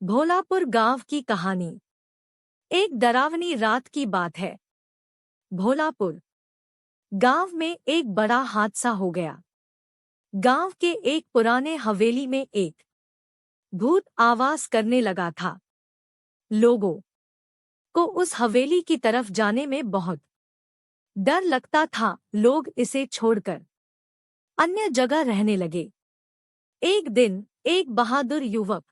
भोलापुर गांव की कहानी। एक डरावनी रात की बात है। भोलापुर गांव में एक बड़ा हादसा हो गया। गांव के एक पुराने हवेली में एक भूत आवाज करने लगा था। लोगों को उस हवेली की तरफ जाने में बहुत डर लगता था। लोग इसे छोड़कर अन्य जगह रहने लगे। एक दिन एक बहादुर युवक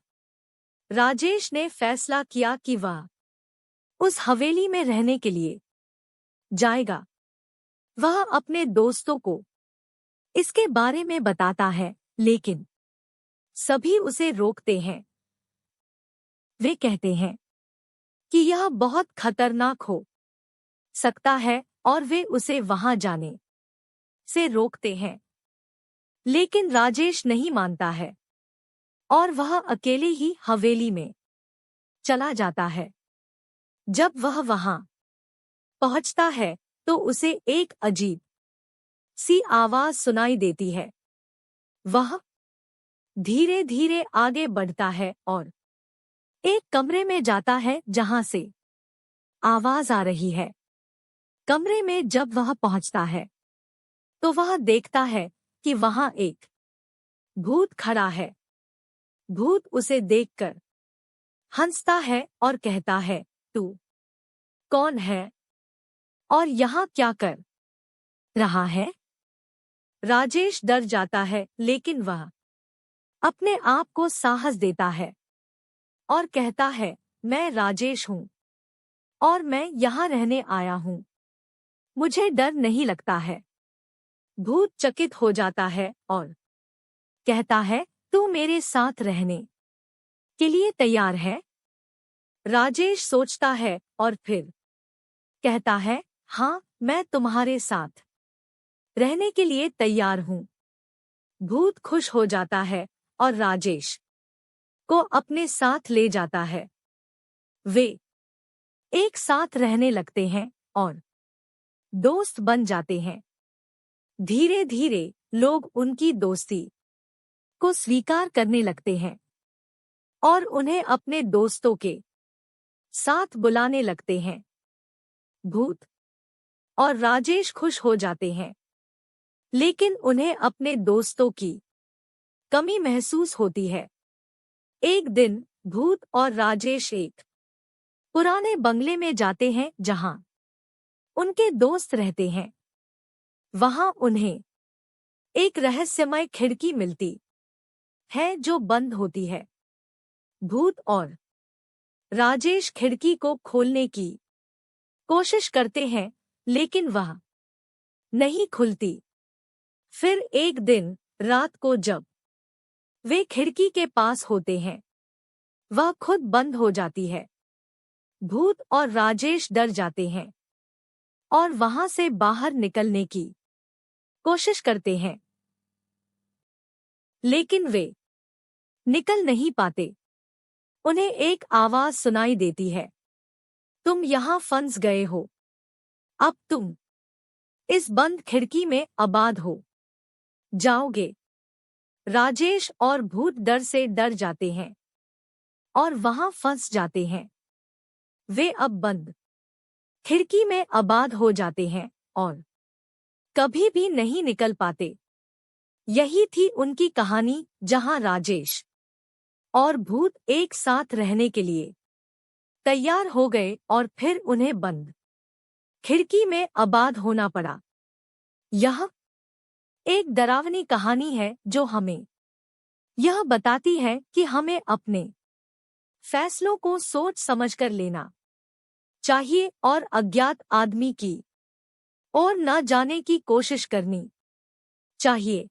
राजेश ने फैसला किया कि वह उस हवेली में रहने के लिए जाएगा। वह अपने दोस्तों को इसके बारे में बताता है, लेकिन सभी उसे रोकते हैं। वे कहते हैं कि यह बहुत खतरनाक हो सकता है और वे उसे वहां जाने से रोकते हैं। लेकिन राजेश नहीं मानता है और वह अकेले ही हवेली में चला जाता है। जब वह वहां पहुंचता है तो उसे एक अजीब सी आवाज सुनाई देती है। वह धीरे धीरे आगे बढ़ता है और एक कमरे में जाता है जहां से आवाज आ रही है। कमरे में जब वह पहुंचता है तो वह देखता है कि वहां एक भूत खड़ा है। भूत उसे देखकर हंसता है और कहता है, तू कौन है और यहाँ क्या कर रहा है? राजेश डर जाता है, लेकिन वह अपने आप को साहस देता है और कहता है, मैं राजेश हूँ और मैं यहाँ रहने आया हूँ। मुझे डर नहीं लगता है। भूत चकित हो जाता है और कहता है, तू मेरे साथ रहने के लिए तैयार है? राजेश सोचता है और फिर कहता है, हाँ, मैं तुम्हारे साथ रहने के लिए तैयार हूँ। भूत खुश हो जाता है और राजेश को अपने साथ ले जाता है। वे एक साथ रहने लगते हैं और दोस्त बन जाते हैं। धीरे धीरे लोग उनकी दोस्ती को स्वीकार करने लगते हैं और उन्हें अपने दोस्तों के साथ बुलाने लगते हैं। भूत और राजेश खुश हो जाते हैं, लेकिन उन्हें अपने दोस्तों की कमी महसूस होती है। एक दिन भूत और राजेश एक पुराने बंगले में जाते हैं जहां उनके दोस्त रहते हैं। वहां उन्हें एक रहस्यमय खिड़की मिलती है जो बंद होती है। भूत और राजेश खिड़की को खोलने की कोशिश करते हैं, लेकिन वह नहीं खुलती। फिर एक दिन रात को जब वे खिड़की के पास होते हैं, वह खुद बंद हो जाती है। भूत और राजेश डर जाते हैं और वहां से बाहर निकलने की कोशिश करते हैं, लेकिन वे निकल नहीं पाते। उन्हें एक आवाज सुनाई देती है, तुम यहाँ फंस गए हो। अब तुम इस बंद खिड़की में आबाद हो जाओगे। राजेश और भूत डर से डर जाते हैं और वहां फंस जाते हैं। वे अब बंद खिड़की में आबाद हो जाते हैं और कभी भी नहीं निकल पाते। यही थी उनकी कहानी, जहां राजेश और भूत एक साथ रहने के लिए तैयार हो गए और फिर उन्हें बंद खिड़की में आबाद होना पड़ा। यह एक डरावनी कहानी है जो हमें यह बताती है कि हमें अपने फैसलों को सोच समझकर लेना चाहिए और अज्ञात आदमी की ओर न जाने की कोशिश करनी चाहिए।